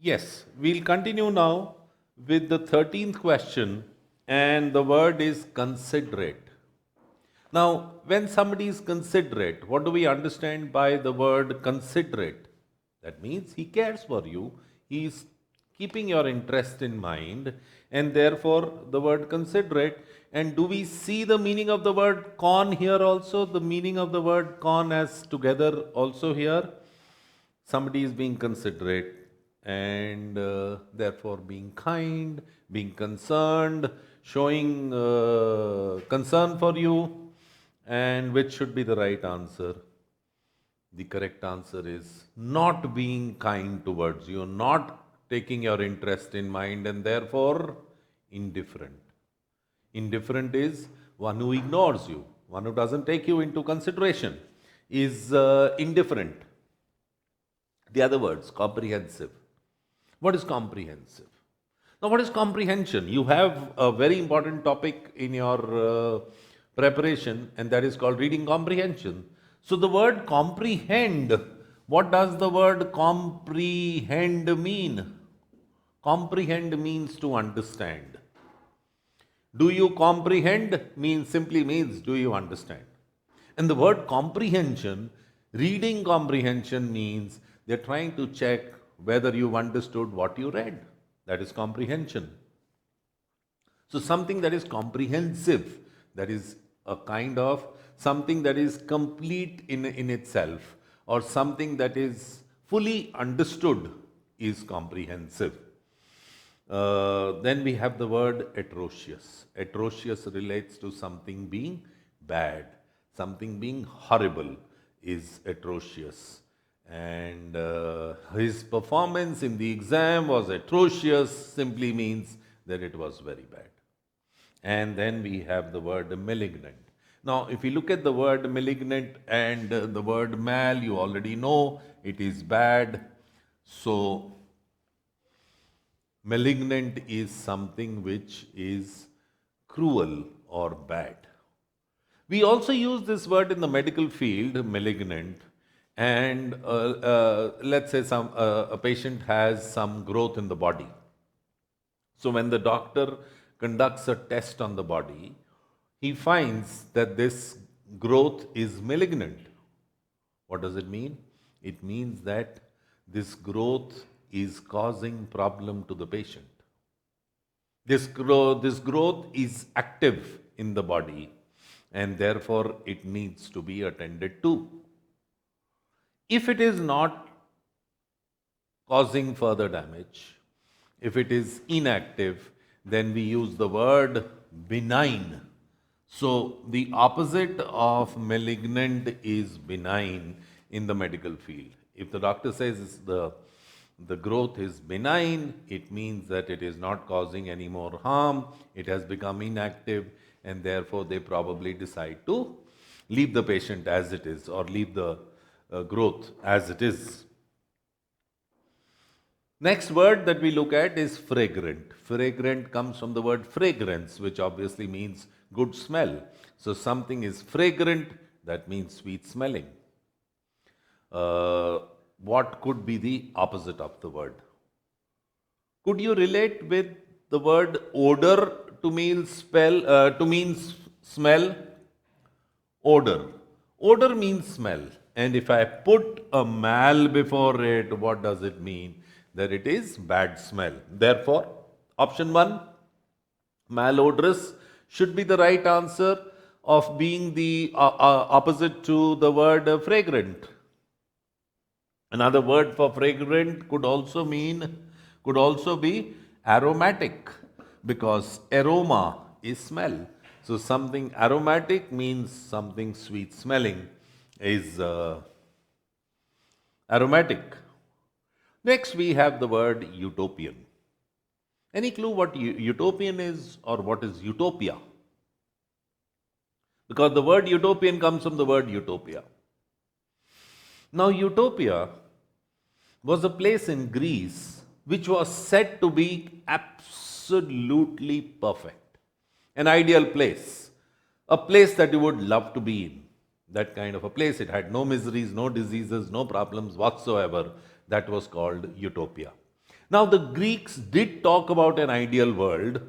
Yes, we'll continue now with the 13th question, and the word is considerate. Now, when somebody is considerate, what do we understand by the word considerate? That means he cares for you, he is keeping your interest in mind, and therefore the word considerate. And do we see the meaning of the word con here also? The meaning of the word con as together also here? Somebody is being considerate and therefore being kind, being concerned, showing concern for you. And which should be the right answer? The correct answer is not being kind towards you, not taking your interest in mind, and therefore indifferent. Indifferent is one who ignores you, one who doesn't take you into consideration, is indifferent. The other words, comprehensive. What is comprehensive? Now, what is comprehension? You have a very important topic in your preparation, and that is called reading comprehension. So, the word comprehend, what does the word comprehend mean? Comprehend means to understand. Do you comprehend means simply means do you understand? And the word comprehension, reading comprehension means they're trying to check whether you've understood what you read. That is comprehension. So something that is comprehensive, that is a kind of something that is complete in itself, or something that is fully understood is comprehensive. Then we have the word atrocious. Atrocious relates to something being bad, something being horrible is atrocious. And his performance in the exam was atrocious, simply means that it was very bad. And then we have the word malignant. Now, if you look at the word malignant and the word mal, you already know it is bad. So, malignant is something which is cruel or bad. We also use this word in the medical field, malignant, and let's say a patient has some growth in the body. So when the doctor conducts a test on the body, he finds that this growth is malignant. What does it mean? It means that this growth is causing problem to the patient. This growth is active in the body, and therefore it needs to be attended to. If it is not causing further damage, if it is inactive, then we use the word benign. So the opposite of malignant is benign in the medical field. If the doctor says the growth is benign, it means that it is not causing any more harm, it has become inactive, and therefore they probably decide to leave the patient as it is, or leave the growth as it is. Next word that we look at is fragrant. Fragrant comes from the word fragrance, which obviously means good smell. So something is fragrant, that means sweet smelling. What could be the opposite of the word? Could you relate with the word odor to mean smell? Odor. Odor means smell. And if I put a mal before it, what does it mean? That it is bad smell. Therefore, option 1, malodorous, should be the right answer of being the opposite to the word fragrant. Another word for fragrant could also be aromatic, because aroma is smell. So something aromatic means something sweet smelling is aromatic. Next we have the word utopian. Any clue what utopian is, or what is utopia? Because the word utopian comes from the word utopia. Now, Utopia was a place in Greece which was said to be absolutely perfect, an ideal place, a place that you would love to be in. That kind of a place. It had no miseries, no diseases, no problems whatsoever. That was called Utopia. Now, the Greeks did talk about an ideal world,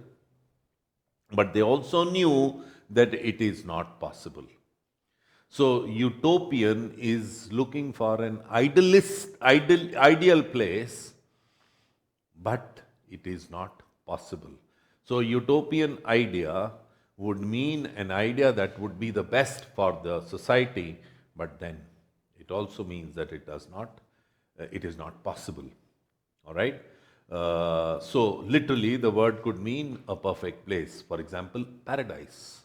but they also knew that it is not possible. So, utopian is looking for an ideal place, but it is not possible. So, utopian idea would mean an idea that would be the best for the society, but then it also means that it is not possible. All right. So, literally, the word could mean a perfect place. For example, paradise.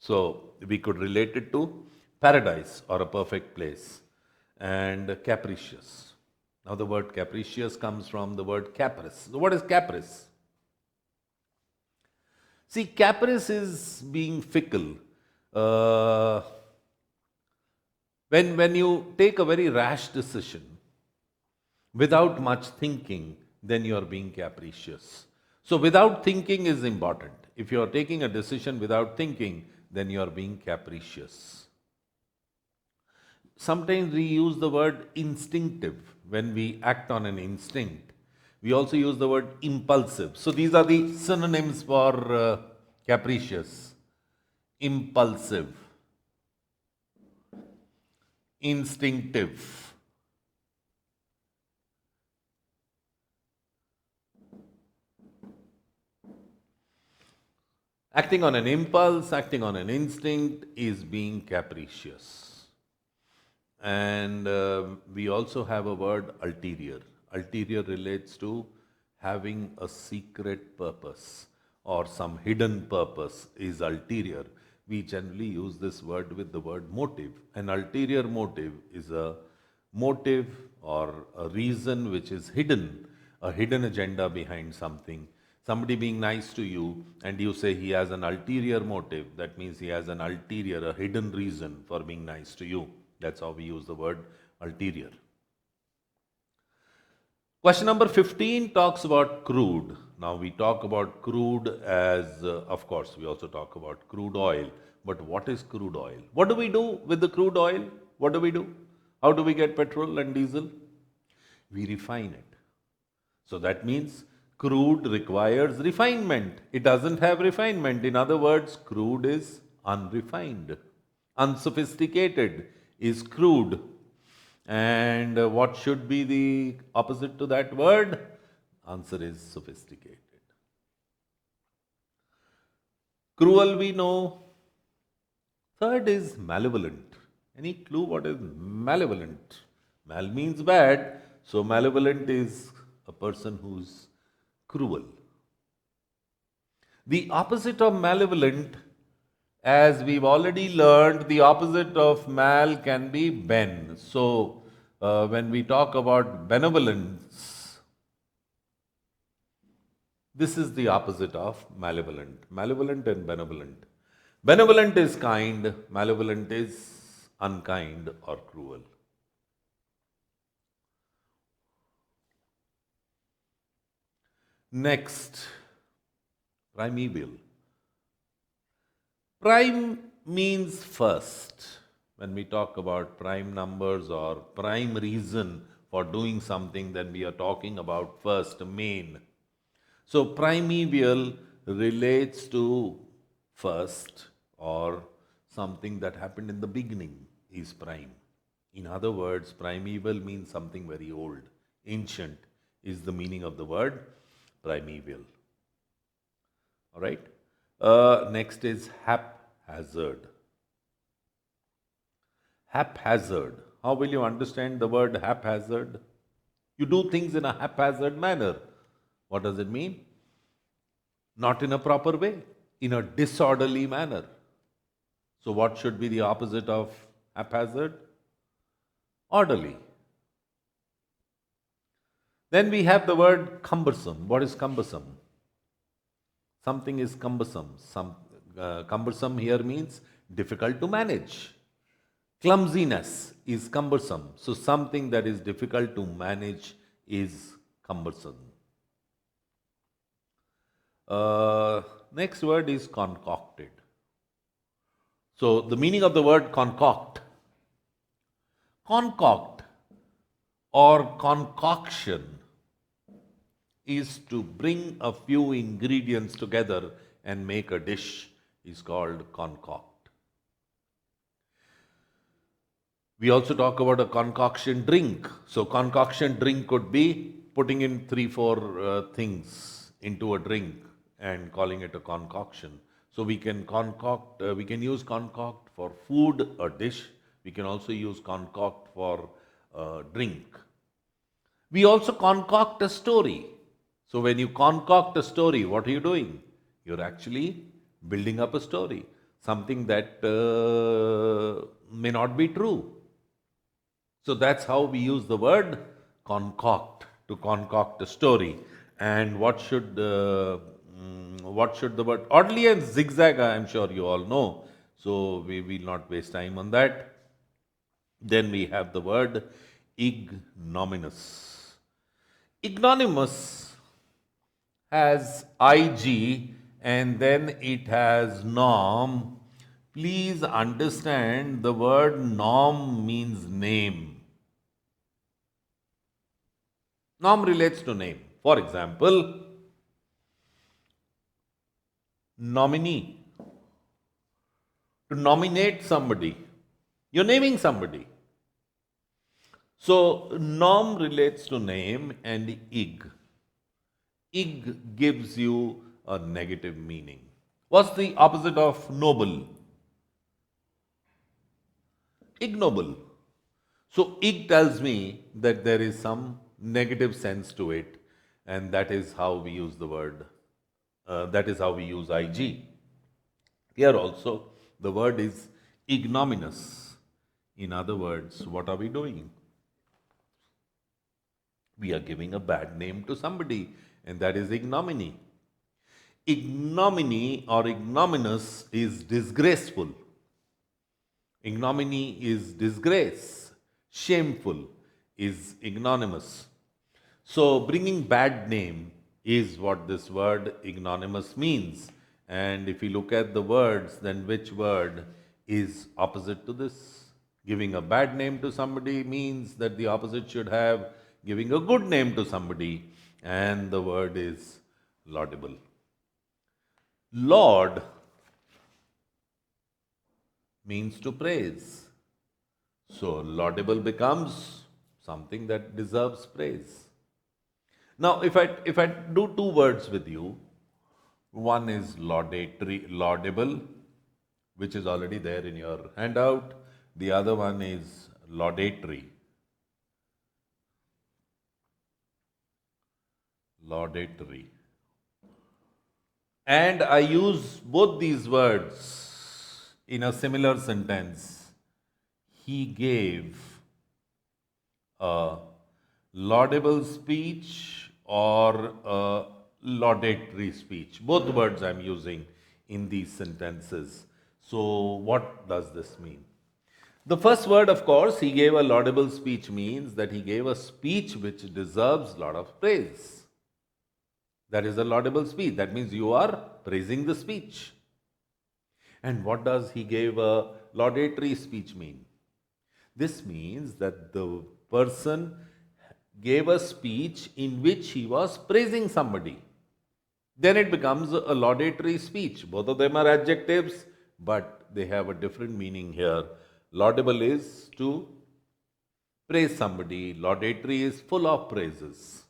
So, we could relate it to paradise or a perfect place, and capricious. Now, the word capricious comes from the word caprice. So, what is caprice? See, caprice is being fickle. Uh, when you take a very rash decision without much thinking, then you are being capricious. So, without thinking is important. If you are taking a decision without thinking, then you are being capricious. Sometimes we use the word instinctive when we act on an instinct. We also use the word impulsive. So these are the synonyms for capricious: impulsive, instinctive. Acting on an impulse, acting on an instinct is being capricious. And we also have a word ulterior. Ulterior relates to having a secret purpose or some hidden purpose is ulterior. We generally use this word with the word motive. An ulterior motive is a motive or a reason which is hidden, a hidden agenda behind something. Somebody being nice to you and you say he has an ulterior motive, that means he has an ulterior, a hidden reason for being nice to you. That's how we use the word ulterior. Question number 15 talks about crude. Now we talk about crude as, of course, we also talk about crude oil. But what is crude oil? What do we do with the crude oil? What do we do? How do we get petrol and diesel? We refine it. So that means crude requires refinement. It doesn't have refinement. In other words, crude is unrefined. Unsophisticated is crude. And what should be the opposite to that word? Answer is sophisticated. Cruel we know. Third is malevolent. Any clue what is malevolent? Mal means bad. So malevolent is a person who's cruel. The opposite of malevolent, as we've already learned, the opposite of mal can be ben. So, when we talk about benevolence, this is the opposite of malevolent. Malevolent and benevolent. Benevolent is kind, malevolent is unkind or cruel. Next, primeval. Prime means first. When we talk about prime numbers or prime reason for doing something, then we are talking about first, main. So primeval relates to first or something that happened in the beginning is prime. In other words, primeval means something very old. Ancient is the meaning of the word primeval. All right. Next is haphazard. Haphazard. How will you understand the word haphazard? You do things in a haphazard manner. What does it mean? Not in a proper way, in a disorderly manner. So, what should be the opposite of haphazard? Orderly. Then we have the word cumbersome. What is cumbersome? Something is cumbersome. Cumbersome here means difficult to manage. Clumsiness is cumbersome. So something that is difficult to manage is cumbersome. Next word is concocted. So the meaning of the word concoct. Concoct or concoction is to bring a few ingredients together and make a dish is called concoct. We also talk about a concoction drink. So, concoction drink could be putting in three, four things into a drink and calling it a concoction. So, we can use concoct for food or dish. We can also use concoct for drink. We also concoct a story. So, when you concoct a story, what are you doing? You're actually building up a story, something that may not be true. So that's how we use the word concoct, to concoct a story. And what should the word oddly and zigzag? I am sure you all know. So we will not waste time on that. Then we have the word ignominious. Ignominious has ig and then it has nom. Please understand the word nom means name. Nom relates to name. For example, nominee. To nominate somebody, you're naming somebody. So, nom relates to name and ig. Ig gives you a negative meaning. What's the opposite of noble? Ignoble. So, ig tells me that there is some negative sense to it, and that is how we use the word, that is how we use ig. Here also, the word is ignominious. In other words, what are we doing? We are giving a bad name to somebody, and that is ignominy. Ignominy or ignominious is disgraceful. Ignominy is disgrace. Shameful is ignominious. So, bringing bad name is what this word ignominious means. And if you look at the words, then which word is opposite to this? Giving a bad name to somebody means that the opposite should have giving a good name to somebody, and the word is laudable. Laud means to praise. So, laudable becomes something that deserves praise. Now, if I do two words with you, one is laudable, which is already there in your handout. The other one is laudatory. Laudatory. And I use both these words in a similar sentence. He gave a laudable speech or a laudatory speech. Both words I'm using in these sentences. So, what does this mean? The first word, of course, he gave a laudable speech means that he gave a speech which deserves a lot of praise. That is a laudable speech. That means you are praising the speech. And what does he gave a laudatory speech mean? This means that the person gave a speech in which he was praising somebody. Then it becomes a laudatory speech. Both of them are adjectives, but they have a different meaning here. Laudable is to praise somebody, laudatory is full of praises.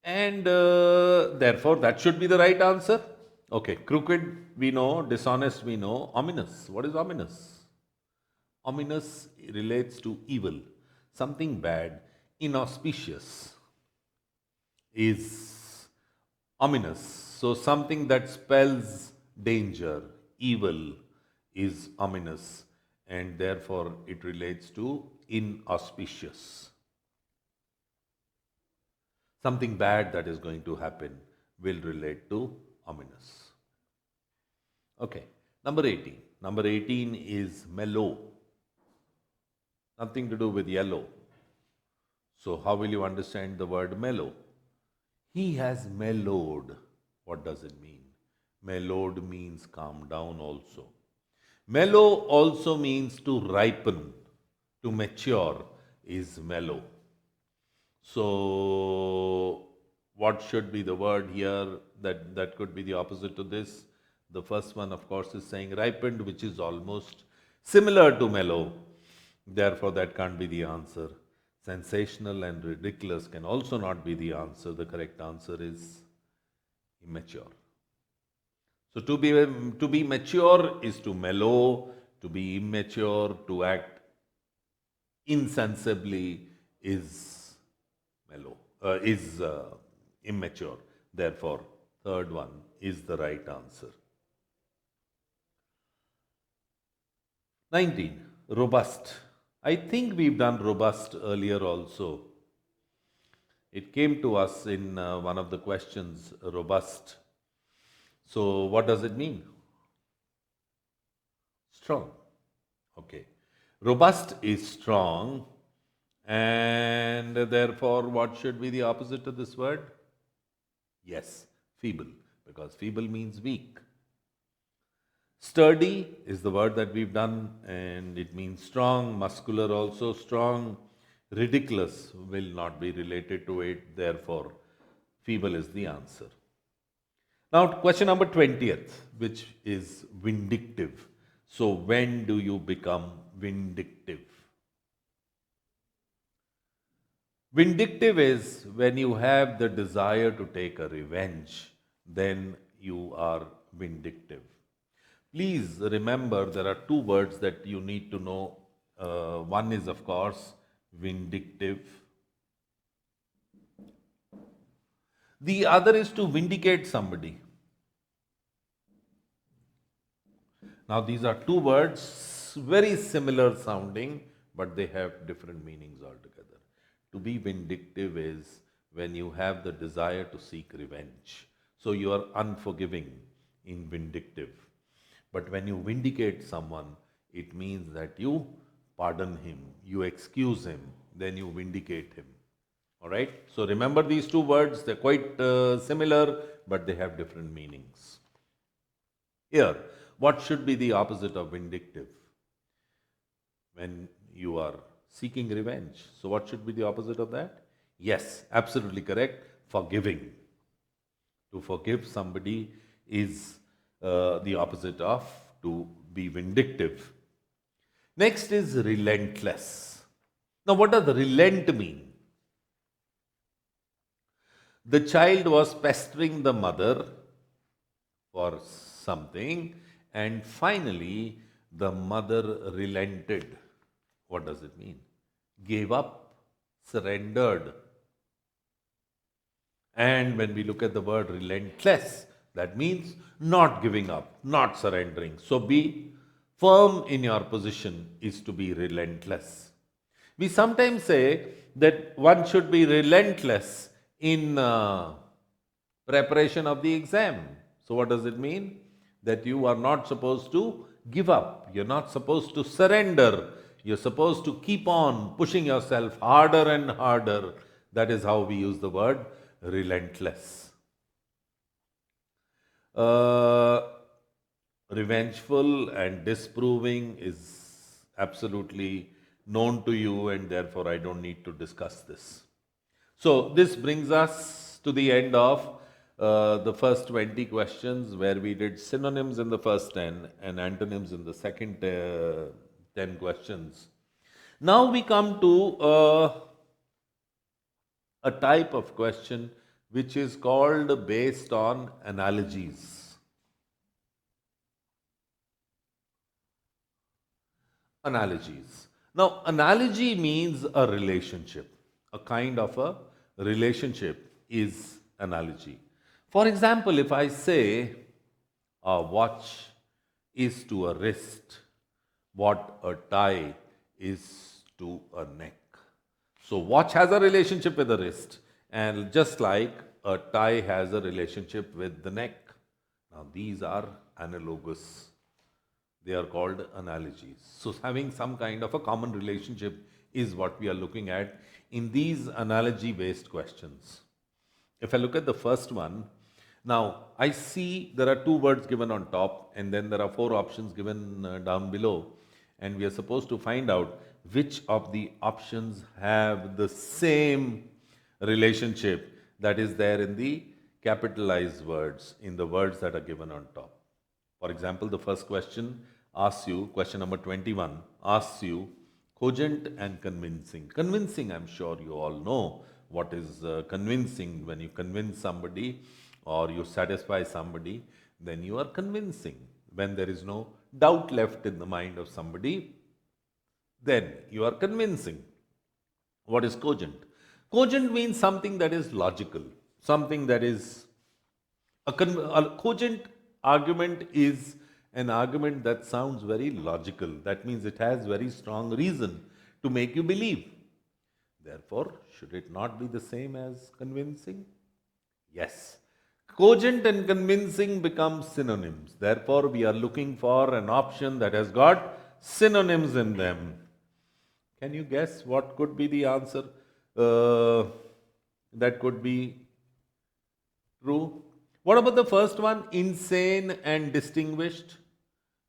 And therefore, that should be the right answer. Okay, crooked we know, dishonest we know, ominous. What is ominous? Ominous relates to evil, something bad, inauspicious is ominous. So, something that spells danger, evil is ominous, and therefore it relates to inauspicious. Something bad that is going to happen will relate to ominous. Okay, number 18. Number 18 is mellow. Nothing to do with yellow. So, how will you understand the word mellow? He has mellowed. What does it mean? Mellowed means calm down also. Mellow also means to ripen, to mature. is mellow. So, what should be the word here that could be the opposite to this? The first one, of course, is saying ripened, which is almost similar to mellow. Therefore, that can't be the answer. Sensational and ridiculous can also not be the answer. The correct answer is immature. So, to be mature is to mellow, to be immature, to act insensibly is mellow, is immature. Therefore, third one is the right answer. 19. Robust. I think we've done robust earlier also. It came to us in one of the questions, robust. So, what does it mean? Strong. Okay. Robust is strong, and therefore, what should be the opposite of this word? Yes, feeble, because feeble means weak. Sturdy is the word that we've done, and it means strong. Muscular also strong. Ridiculous will not be related to it, therefore, feeble is the answer. Now, question number 20th, which is vindictive. So, when do you become vindictive? Vindictive is when you have the desire to take a revenge, then you are vindictive. Please remember there are two words that you need to know. One is, of course, vindictive. The other is to vindicate somebody. Now, these are two words, very similar sounding, but they have different meanings altogether. To be vindictive is when you have the desire to seek revenge. So, you are unforgiving in vindictive. But when you vindicate someone, it means that you pardon him, you excuse him, then you vindicate him. All right? So, remember these two words, they're quite similar, but they have different meanings. Here, what should be the opposite of vindictive? When you are seeking revenge. So, what should be the opposite of that? Yes, absolutely correct. Forgiving. To forgive somebody is the opposite of to be vindictive. Next is relentless. Now, what does relent mean? The child was pestering the mother for something, and finally the mother relented. What does it mean? Gave up, surrendered. And when we look at the word relentless, that means not giving up, not surrendering. So be firm in your position is to be relentless. We sometimes say that one should be relentless in preparation of the exam. So what does it mean? That you are not supposed to give up. You're not supposed to surrender. You're supposed to keep on pushing yourself harder and harder. That is how we use the word relentless. Revengeful and disproving is absolutely known to you, and therefore I don't need to discuss this. So, this brings us to the end of the first 20 questions, where we did synonyms in the first 10 and antonyms in the second 10 questions. Now we come to a type of question which is called based on analogies. Analogies. Now, analogy means a relationship. A kind of a relationship is analogy. For example, if I say a watch is to a wrist what a tie is to a neck. So, watch has a relationship with the wrist, and just like a tie has a relationship with the neck. Now, these are analogous. They are called analogies. So, having some kind of a common relationship is what we are looking at in these analogy based questions. If I look at the first one, now I see there are two words given on top, and then there are four options given down below, and we are supposed to find out which of the options have the same relationship that is there in the capitalized words, in the words that are given on top. For example, the first question asks you, question number 21 asks you, cogent and convincing. Convincing, I'm sure you all know what is convincing. When you convince somebody or you satisfy somebody, then you are convincing. When there is no doubt left in the mind of somebody, then you are convincing. What is cogent? Cogent means something that is logical, something that is a cogent argument is an argument that sounds very logical. That means it has very strong reason to make you believe. Therefore, should it not be the same as convincing? Yes. Cogent and convincing become synonyms. Therefore, we are looking for an option that has got synonyms in them. Can you guess what could be the answer that could be true? What about the first one, insane and distinguished?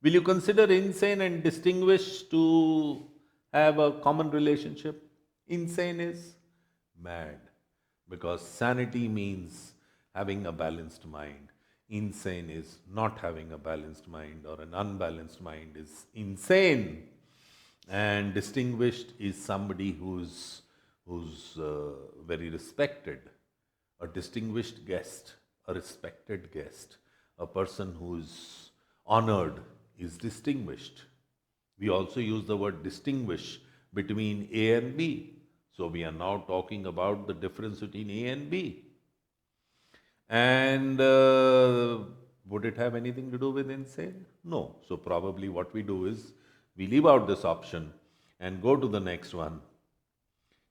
Will you consider insane and distinguished to have a common relationship? Insane is mad, because sanity means having a balanced mind. Insane is not having a balanced mind, or an unbalanced mind is insane. And distinguished is somebody who's very respected, a distinguished guest, a respected guest, a person who's honored is distinguished. We also use the word distinguish between A and B. So we are now talking about the difference between A and B. And would it have anything to do with insane? No. So probably what we do is we leave out this option and go to the next one.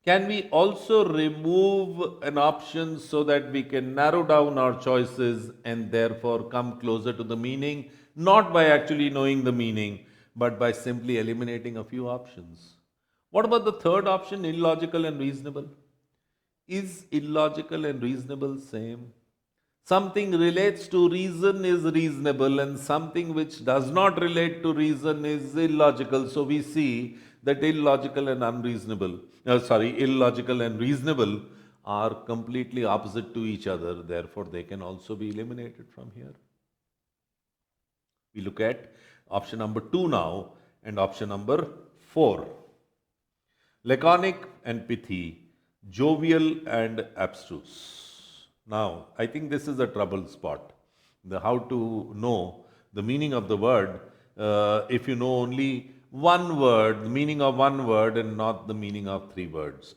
Can we also remove an option so that we can narrow down our choices and therefore come closer to the meaning, not by actually knowing the meaning, but by simply eliminating a few options? What about the third option, illogical and reasonable? Is illogical and reasonable same? Something relates to reason is reasonable, and something which does not relate to reason is illogical. So we see that illogical and reasonable are completely opposite to each other. Therefore, they can also be eliminated from here. We look at option number 2 now and option number 4. Laconic and pithy, jovial and abstruse. Now, I think this is a trouble spot. How to know the meaning of the word if you know only one word, the meaning of one word, and not the meaning of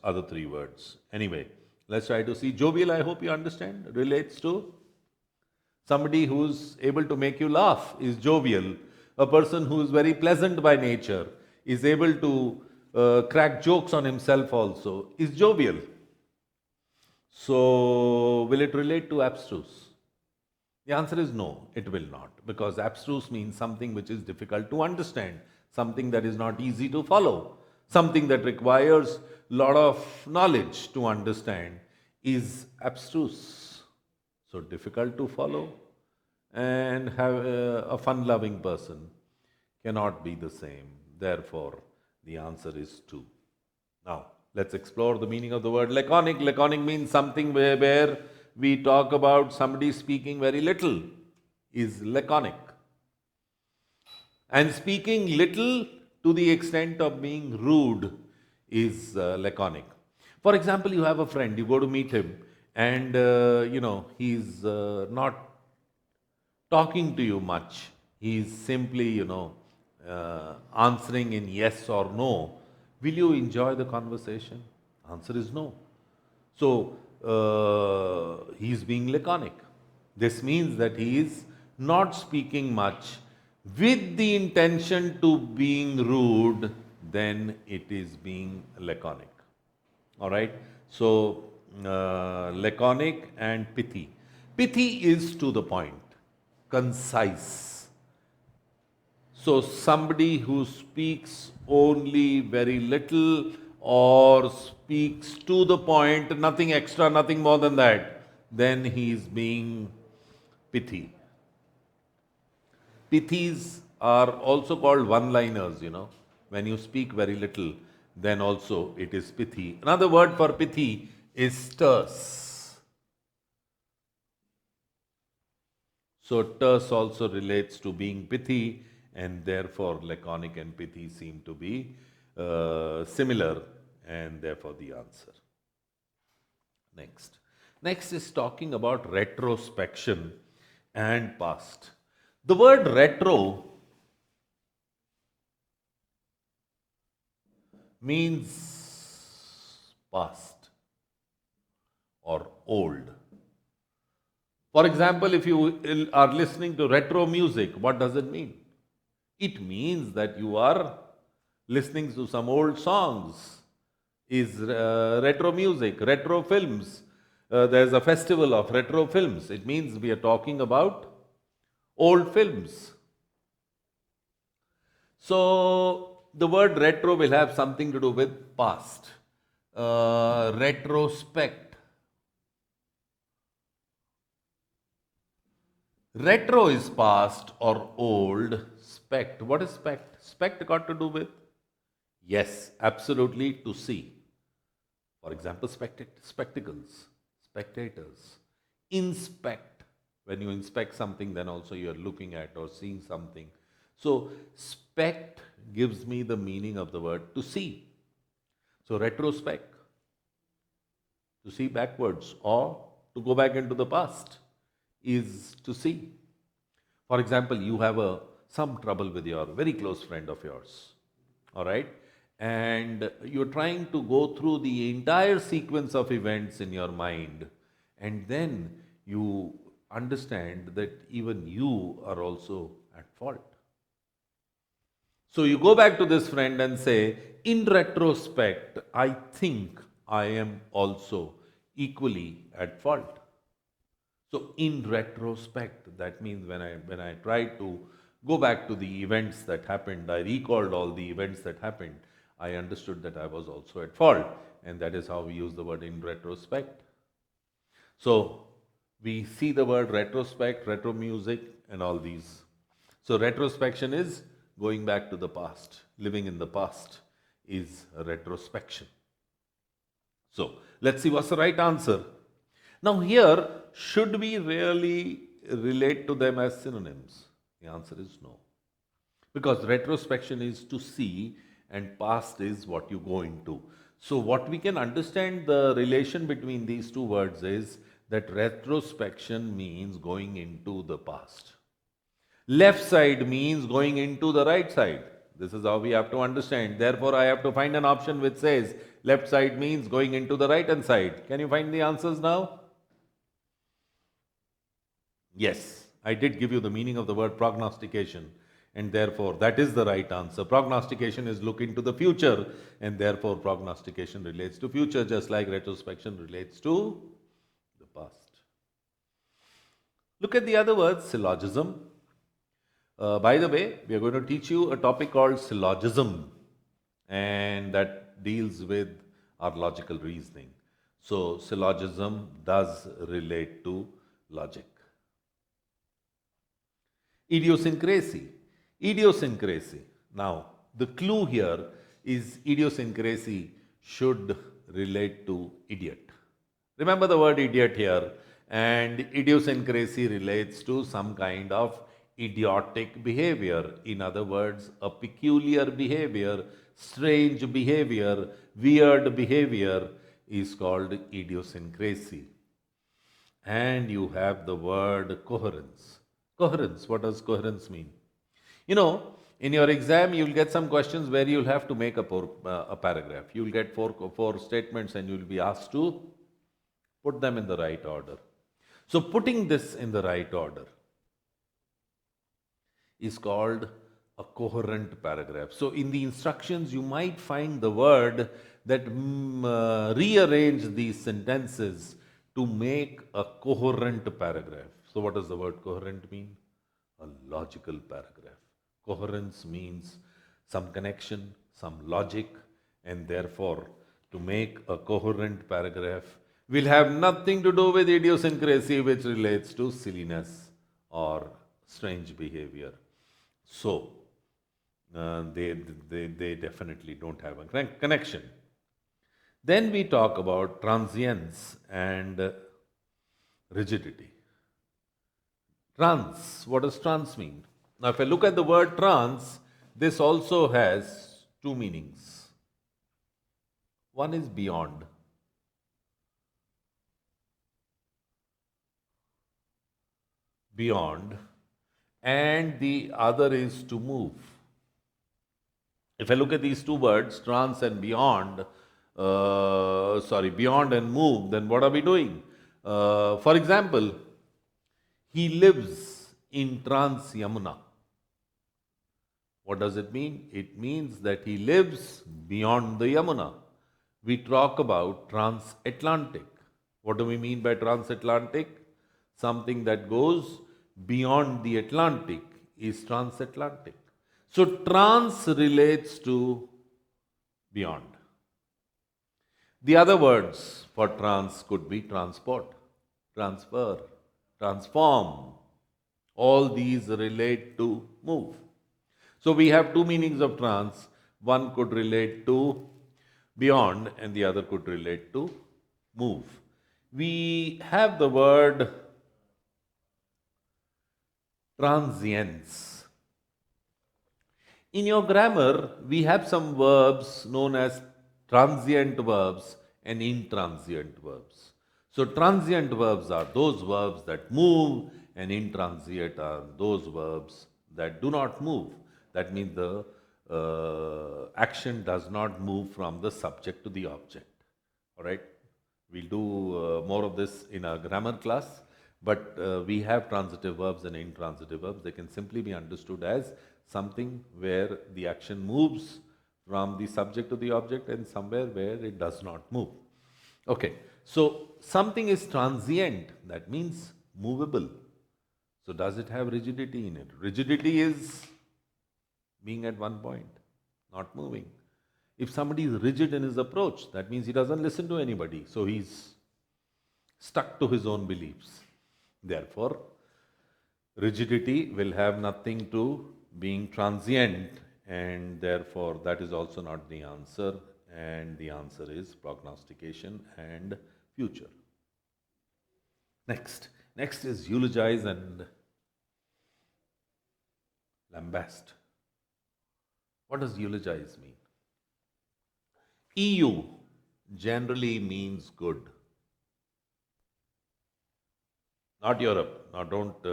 other three words. Anyway, let's try to see. Jovial, I hope you understand, relates to somebody who's able to make you laugh is jovial. A person who is very pleasant by nature, is able to crack jokes on himself also, is jovial. So, will it relate to abstruse? The answer is no, it will not, because abstruse means something which is difficult to understand, something that is not easy to follow, something that requires a lot of knowledge to understand is abstruse. So, difficult to follow and have a fun-loving person cannot be the same. Therefore, the answer is 2. Now, let's explore the meaning of the word laconic. Laconic means something where we talk about somebody speaking very little is laconic. And speaking little to the extent of being rude is laconic. For example, you have a friend, you go to meet him, and he's not talking to you much. He's simply, answering in yes or no. Will you enjoy the conversation? Answer is no. So, he's being laconic. This means that he is not speaking much with the intention to being rude, then it is being laconic. All right? So, laconic and pithy. Pithy is to the point, concise. So, somebody who speaks only very little or speaks to the point, nothing extra, nothing more than that, then he is being pithy. Pithys are also called one-liners, when you speak very little. then also it is pithy. Another word for pithy is terse. So terse also relates to being pithy, and therefore laconic and pithy seem to be similar, and therefore the answer. Next. Next is talking about retrospection and past. The word retro means past or old. For example, if you are listening to retro music, what does it mean? It means that you are listening to some old songs. Is retro music, retro films. There's a festival of retro films. It means we are talking about old films. So the word retro will have something to do with past. Retrospect. Retro is past or old. Spect. What is spect? Spect got to do with? Yes, absolutely, to see. For example, spectacles, spectators. Inspect. When you inspect something, then also you are looking at or seeing something. So, spect gives me the meaning of the word to see. So, retrospect, to see backwards or to go back into the past, is to see. For example, you have some trouble with your very close friend of yours, all right? And you're trying to go through the entire sequence of events in your mind, and then you understand that even you are also at fault. So you go back to this friend and say, in retrospect, I think I am also equally at fault. So in retrospect, that means when I tried to go back to the events that happened, I recalled all the events that happened, I understood that I was also at fault, and that is how we use the word in retrospect. So we see the word retrospect, retro music, and all these. So retrospection is going back to the past, living in the past is a retrospection. So let's see what's the right answer. Now here, should we really relate to them as synonyms? The answer is no. Because retrospection is to see and past is what you go into. So what we can understand the relation between these two words is that retrospection means going into the past. Left side means going into the right side. This is how we have to understand. Therefore, I have to find an option which says left side means going into the right hand side. Can you find the answers now? Yes, I did give you the meaning of the word prognostication, and therefore that is the right answer. Prognostication is look into the future, and therefore prognostication relates to future, just like retrospection relates to the past. Look at the other word, syllogism. By the way, we are going to teach you a topic called syllogism, and that deals with our logical reasoning. So, syllogism does relate to logic. Idiosyncrasy. Idiosyncrasy. Now, the clue here is idiosyncrasy should relate to idiot. Remember the word idiot here, and idiosyncrasy relates to some kind of idiotic behavior. In other words, a peculiar behavior, strange behavior, weird behavior is called idiosyncrasy. And you have the word coherence. Coherence, what does coherence mean? You know, in your exam, you'll get some questions where you'll have to make a paragraph. You'll get four statements and you'll be asked to put them in the right order. So, putting this in the right order is called a coherent paragraph. So, in the instructions, you might find the word that rearrange these sentences to make a coherent paragraph. So, what does the word coherent mean? A logical paragraph. Coherence means some connection, some logic, and therefore, to make a coherent paragraph will have nothing to do with idiosyncrasy, which relates to silliness or strange behavior. So, they definitely don't have a connection. Then we talk about transience and rigidity. Trans, what does trans mean? Now, if I look at the word trans, this also has two meanings. One is beyond. Beyond, and the other is to move. If I look at these two words, trans and beyond, beyond and move, then what are we doing? For example, he lives in Trans Yamuna. What does it mean? It means that he lives beyond the Yamuna. We talk about transatlantic. What do we mean by transatlantic? Something that goes beyond the Atlantic is transatlantic. So trans relates to beyond. The other words for trans could be transport, transfer, transform. All these relate to move. So we have two meanings of trans. One could relate to beyond and the other could relate to move. We have the word transience. In your grammar, we have some verbs known as transient verbs and intransient verbs. So transient verbs are those verbs that move, and intransient are those verbs that do not move. That means the action does not move from the subject to the object. All right? We'll do more of this in our grammar class, but we have transitive verbs and intransitive verbs. They can simply be understood as something where the action moves from the subject to the object and somewhere where it does not move. Okay, so something is transient, that means movable. So does it have rigidity in it? Rigidity is being at one point, not moving. If somebody is rigid in his approach, that means he doesn't listen to anybody. So he's stuck to his own beliefs. Therefore, rigidity will have nothing to being transient, and therefore that is also not the answer. And the answer is prognostication and future. Next is eulogize and lambast. What does eulogize mean? EU generally means good. Not Europe. Now don't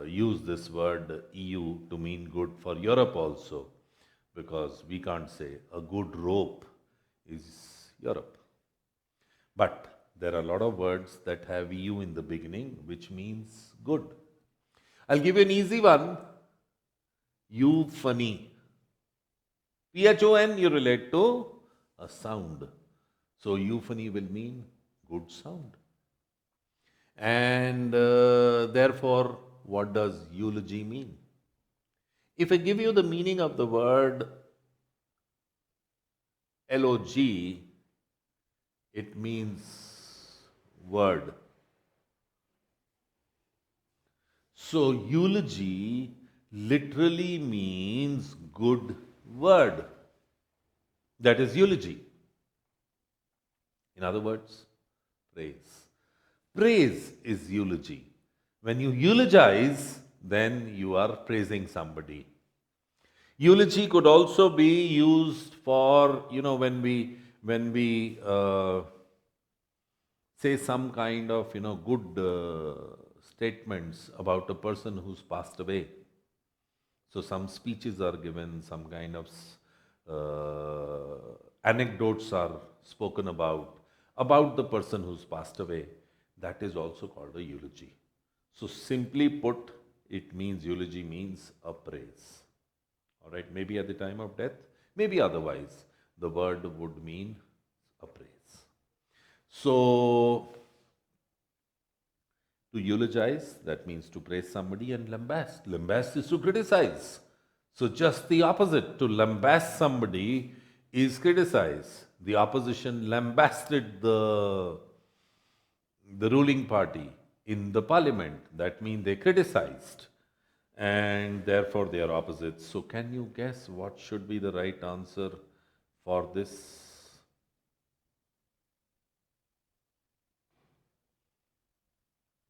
use this word EU to mean good for Europe also, because we can't say a good rope is Europe. But there are a lot of words that have EU in the beginning, which means good. I'll give you an easy one. Euphony. PHON, you relate to a sound. So euphony will mean good sound. And therefore, what does eulogy mean? If I give you the meaning of the word LOG, it means word. So eulogy literally means good word. That is eulogy. In other words, praise. Praise is eulogy. When you eulogize, then you are praising somebody. Eulogy could also be used for, when we say some kind of, good statements about a person who's passed away. So some speeches are given, some kind of anecdotes are spoken about the person who's passed away. That is also called a eulogy. So simply put, it means eulogy means a praise. All right, maybe at the time of death, maybe otherwise, the word would mean a praise. So to eulogize, that means to praise somebody, and lambast. Lambast is to criticize. So just the opposite. To lambast somebody is criticize. The opposition lambasted the ruling party in the parliament. That means they criticized. and therefore they are opposites. So can you guess what should be the right answer for this?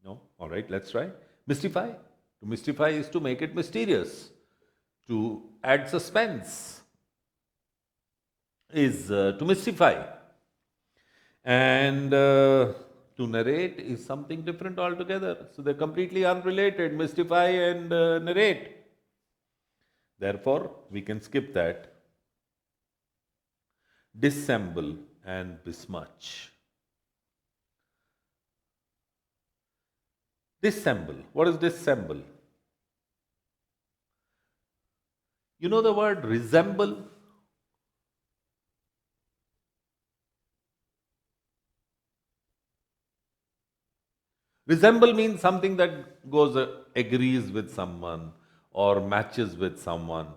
No? All right, let's try. Mystify. To mystify is to make it mysterious, to add suspense is to mystify. And to narrate is something different altogether. So they're completely unrelated, mystify and narrate. Therefore, we can skip that. Dissemble and besmudge. Dissemble. What is dissemble? You know the word resemble? Resemble means something that goes, agrees with someone or matches with someone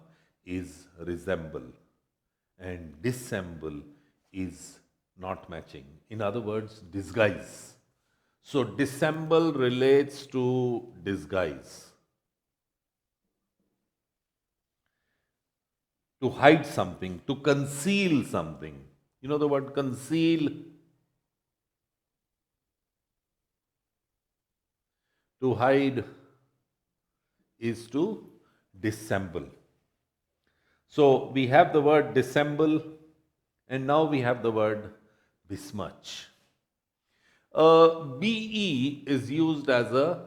is resemble. And dissemble is not matching. In other words, disguise. So dissemble relates to disguise. To hide something, to conceal something. You know the word conceal? To hide is to dissemble. So we have the word dissemble and now we have the word besmudge. BE is used as a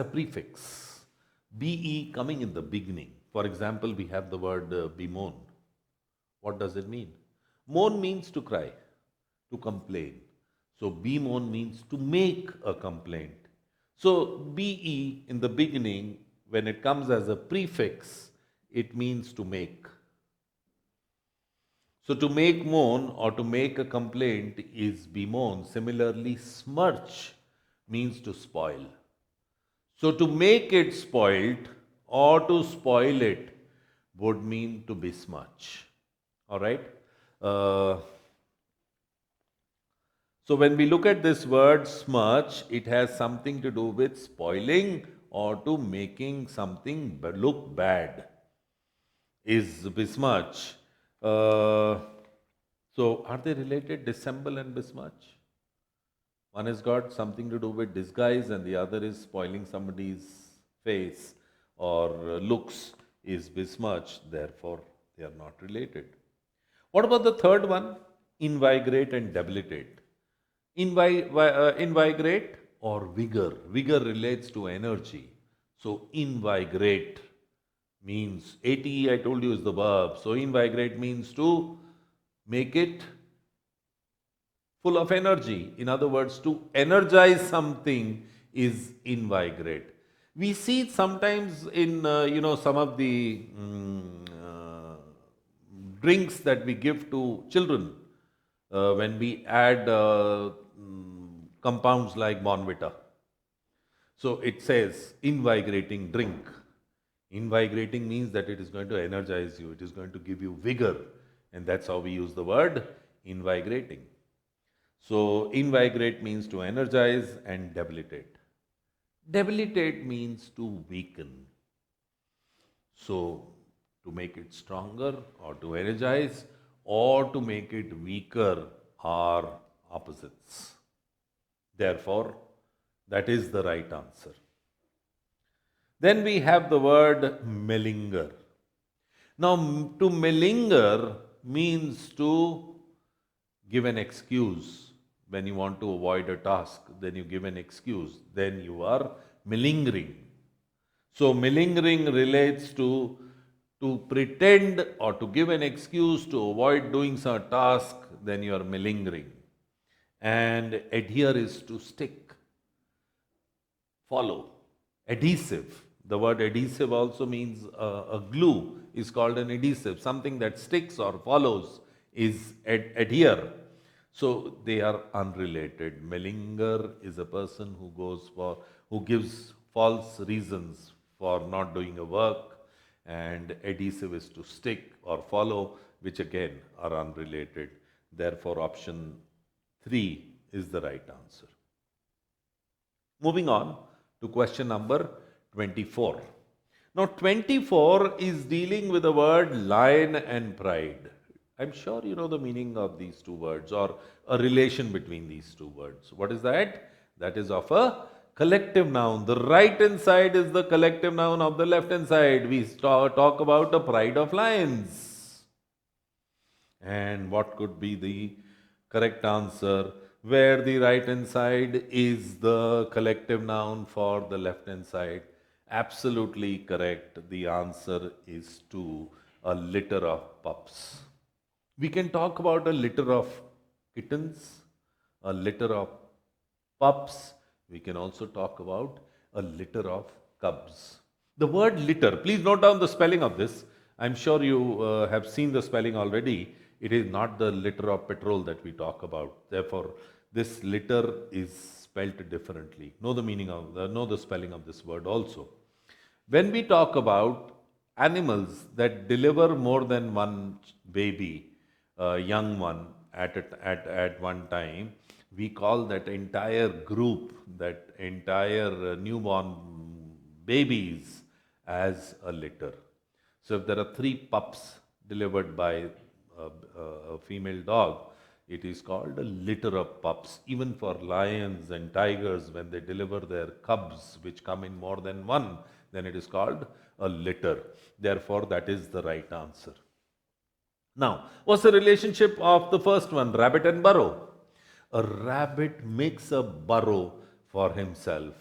prefix. BE coming in the beginning. For example, we have the word bemoan. What does it mean? Moan means to cry, to complain. So bemoan means to make a complaint. So BE in the beginning, when it comes as a prefix, it means to make. So to make moan or to make a complaint is bemoan. Similarly, smirch means to spoil. So to make it spoiled or to spoil it would mean to besmudge. All right. So when we look at this word smudge, it has something to do with spoiling or to making something look bad. Is besmudge. So are they related, dissemble and besmudge? One has got something to do with disguise and the other is spoiling somebody's face or looks is besmudge. Therefore, they are not related. What about the third one? Invigorate and debilitate. Invigorate or vigor. Vigor relates to energy. So invigorate means, ATE I told you is the verb. So invigorate means to make it full of energy. In other words, to energize something is invigorate. We see it sometimes in some of the drinks that we give to children when we add compounds like Bonvita. So it says invigorating drink. Invigorating means that it is going to energize you, it is going to give you vigor, and that's how we use the word invigorating. So invigorate means to energize and debilitate. Debilitate means to weaken. So to make it stronger or to energize or to make it weaker are opposites. Therefore, that is the right answer. Then we have the word malinger. Now, to malinger means to give an excuse. When you want to avoid a task, then you give an excuse. Then you are malingering. So, malingering relates to pretend or to give an excuse to avoid doing some task, then you are malingering. And adhere is to stick, follow, adhesive. The word adhesive also means a glue is called an adhesive. Something that sticks or follows is adhere. So they are unrelated. Malinger is a person who gives false reasons for not doing a work, and adhesive is to stick or follow, which again are unrelated. Therefore, option 3 is the right answer. Moving on to question number 24. Now, 24 is dealing with the word lion and pride. I'm sure you know the meaning of these two words or a relation between these two words. What is that? That is of a collective noun. The right hand side is the collective noun of the left hand side. We talk about a pride of lions. And what could be the correct answer? Where the right hand side is the collective noun for the left hand side. Absolutely correct. The answer is to a litter of pups. We can talk about a litter of kittens, a litter of pups. We can also talk about a litter of cubs. The word litter, please note down the spelling of this. I'm sure you have seen the spelling already. It is not the liter of petrol that we talk about. Therefore, this litter is spelled differently. Know the meaning of know the spelling of this word also. When we talk about animals that deliver more than one baby, young one at one time, we call that entire group, that entire newborn babies as a litter. So if there are three pups delivered by a female dog, it is called a litter of pups. Even for lions and tigers, when they deliver their cubs, which come in more than one, then it is called a litter. Therefore, that is the right answer. Now, what's the relationship of the first one, rabbit and burrow? A rabbit makes a burrow for himself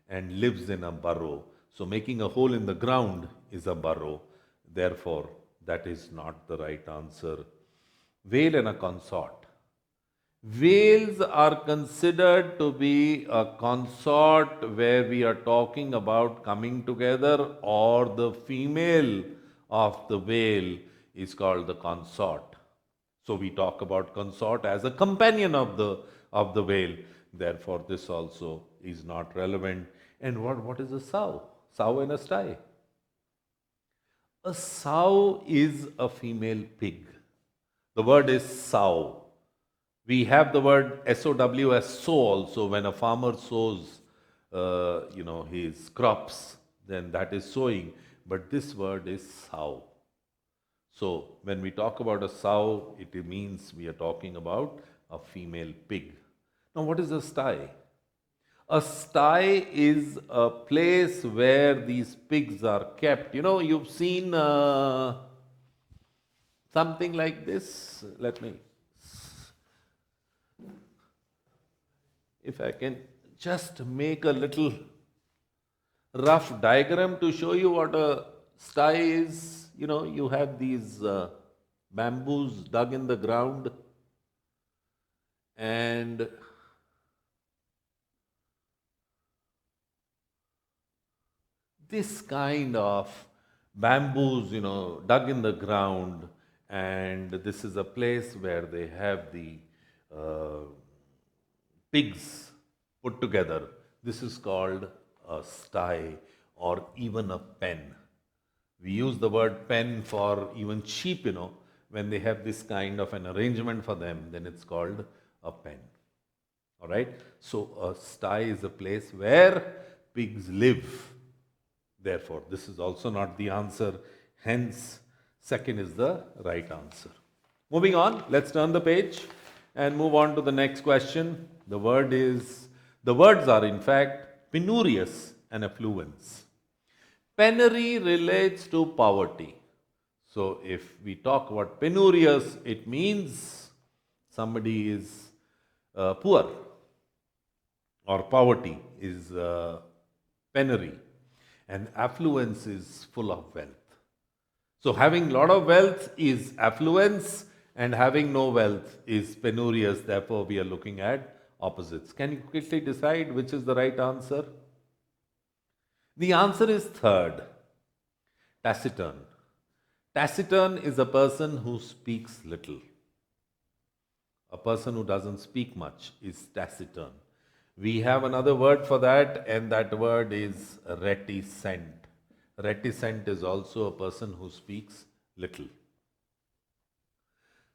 and lives in a burrow. So, making a hole in the ground is a burrow. Therefore, that is not the right answer. Whale and a consort. Whales are considered to be a consort where we are talking about coming together, or the female of the whale is called the consort. So we talk about consort as a companion of the whale. Therefore, this also is not relevant. And what is a sow? Sow and a sty. A sow is a female pig. The word is sow. We have the word SOW as sow also. When a farmer sows, his crops, then that is sowing. But this word is sow. So when we talk about a sow, it means we are talking about a female pig. Now, what is a sty? A sty is a place where these pigs are kept. You know, you've seen something like this. If I can just make a little rough diagram to show you what a sty is. You know, you have these bamboos dug in the ground, and this kind of bamboos, dug in the ground, and this is a place where they have the uh, pigs put together. This is called a sty or even a pen. We use the word pen for even sheep, when they have this kind of an arrangement for them, then it's called a pen. All right? So a sty is a place where pigs live. Therefore, this is also not the answer. Hence, second is the right answer. Moving on, let's turn the page and move on to the next question. The words are in fact penurious and affluence. Penury relates to poverty. So if we talk about penurious, it means somebody is poor, or poverty is penury, and affluence is full of wealth. So having lot of wealth is affluence, and having no wealth is penurious. Therefore, we are looking at opposites. Can you quickly decide which is the right answer? The answer is third, taciturn. Taciturn is a person who speaks little. A person who doesn't speak much is taciturn. We have another word for that, and that word is reticent. Reticent is also a person who speaks little.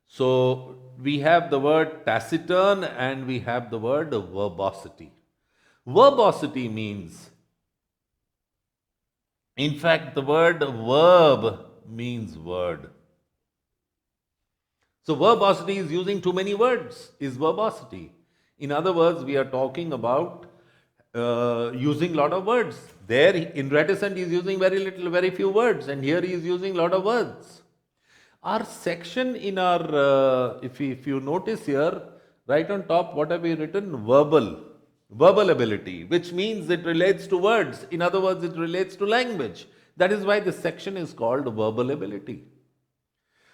So we have the word taciturn and we have the word verbosity. Verbosity means, in fact, the word verb means word. So verbosity is using too many words, is verbosity. In other words, we are talking about using lot of words. There in reticent he is using very little, very few words, and here he is using lot of words. Our section in our, if you notice here, right on top, what have we written? Verbal ability, which means it relates to words. In other words, it relates to language. That is why this section is called verbal ability.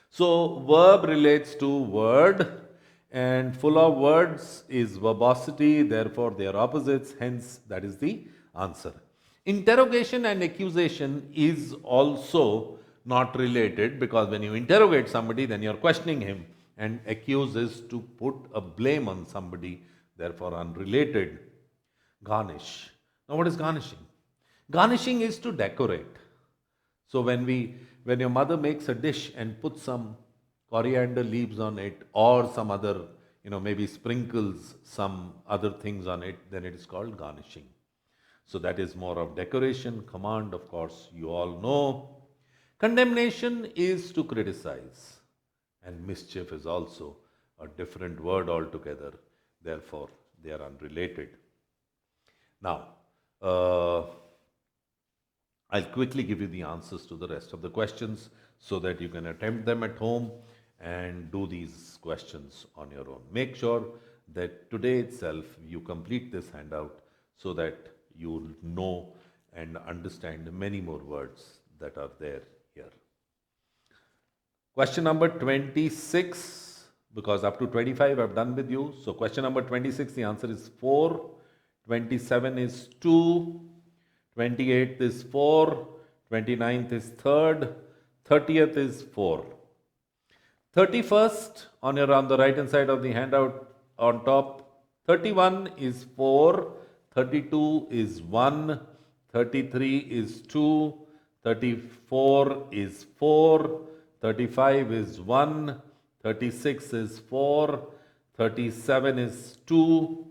So, verb relates to word, and full of words is verbosity, therefore they are opposites, hence that is the answer. Interrogation and accusation is also not related, because when you interrogate somebody, then you are questioning him, and accuse is to put a blame on somebody, therefore unrelated. Garnish. Now, what is garnishing? Garnishing is to decorate. So when your mother makes a dish and puts some coriander leaves on it, or some other, maybe sprinkles some other things on it, then it is called garnishing. So that is more of decoration. Command, of course, you all know. Condemnation is to criticize, and mischief is also a different word altogether. Therefore, they are unrelated. Now, I'll quickly give you the answers to the rest of the questions so that you can attempt them at home and do these questions on your own. Make sure that today itself you complete this handout so that you'll know and understand many more words that are there here. Question number 26, because up to 25 I've done with you. So question number 26, the answer is 4. 27 is 2. 28th is 4, 29th is 3rd, 30th is 4. 31st, on the right hand side of the handout on top, 31 is 4, 32 is 1, 33 is 2, 34 is 4, 35 is 1, 36 is 4, 37 is 2,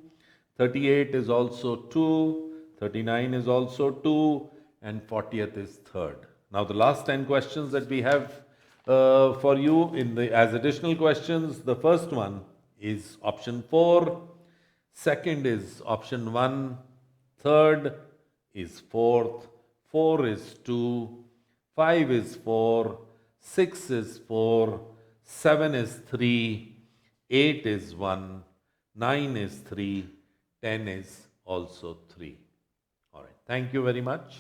38 is also 2, 39 is also 2, and 40th is 3rd. Now the last 10 questions that we have for you as additional questions, the first one is option 4, second is option 1, third is 4th, 4 is 2, 5 is 4, 6 is 4, 7 is 3, 8 is 1, 9 is 3, 10 is also 3. All right. Thank you very much.